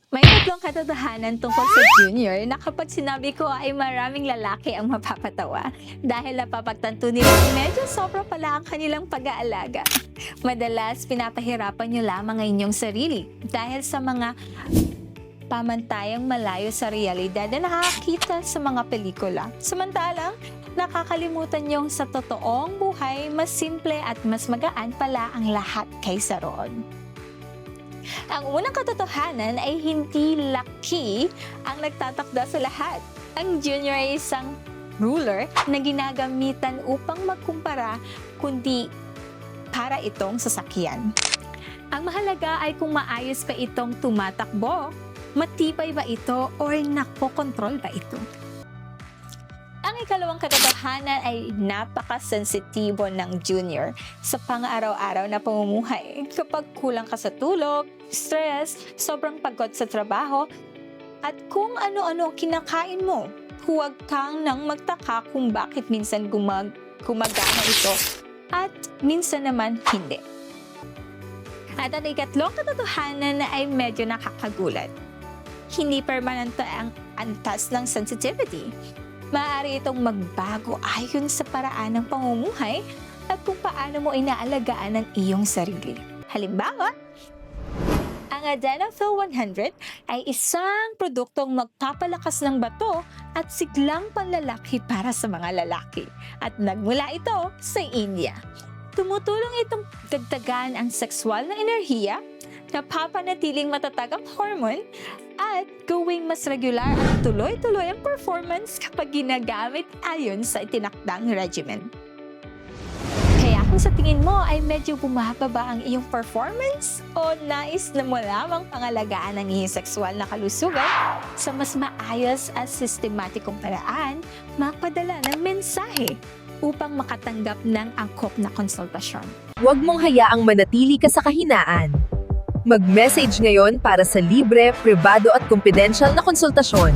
May tatlong katotohanan tungkol sa Junior na kapag sinabi ko ay maraming lalaki ang mapapatawa dahil napapagtanto nila medyo sobra pala ang kanilang pag-aalaga. Madalas, pinapahirapan nyo lamang ang inyong sarili dahil sa mga pamantayang malayo sa realidad na nakakita sa mga pelikula. Samantalang, nakakalimutan nyong sa totoong buhay, mas simple at mas magaan pala ang lahat kaysa roon. Ang unang katotohanan ay hindi laki ang nagtatakda sa lahat. Ang Junior ay isang ruler na ginagamitan upang magkumpara, kundi para itong sasakyan. Ang mahalaga ay kung maayos ba itong tumatakbo, matibay ba ito, o nakokontrol ba ito. Ang ikalawang katotohanan ay napakasensitibo ng Junior sa pang-araw-araw na pamumuhay. Kapag kulang ka sa tulog, stress, sobrang pagod sa trabaho, at kung ano-ano kinakain mo, huwag kang nang magtaka kung bakit minsan gumagana ito at minsan naman hindi. At ang ikatlong katotohanan ay medyo nakakagulat. Hindi permanente ang antas ng sensitivity. Maaari itong magbago ayon sa paraan ng pamumuhay at kung paano mo inaalagaan ang iyong sarili. Halimbawa, ang Adenofil 100 ay isang produktong magpapalakas ng bato at siglang panlalaki para sa mga lalaki. At nagmula ito sa India. Tumutulong itong dagdagan ang sexual na enerhiya, napapanatiling matatag ang hormone, at gawing mas regular at tuloy-tuloy ang performance kapag ginagamit ayon sa itinakdang regimen. Kaya kung sa tingin mo ay medyo bumababa ang iyong performance o nais na mo lamang pangalagaan ang iyong sexual na kalusugan, sa mas maayos at sistematikong paraan, magpadala ng mensahe upang makatanggap ng angkop na konsultasyon. Huwag mong hayaang manatili ka sa kahinaan. Mag-message ngayon para sa libre, pribado at confidential na konsultasyon.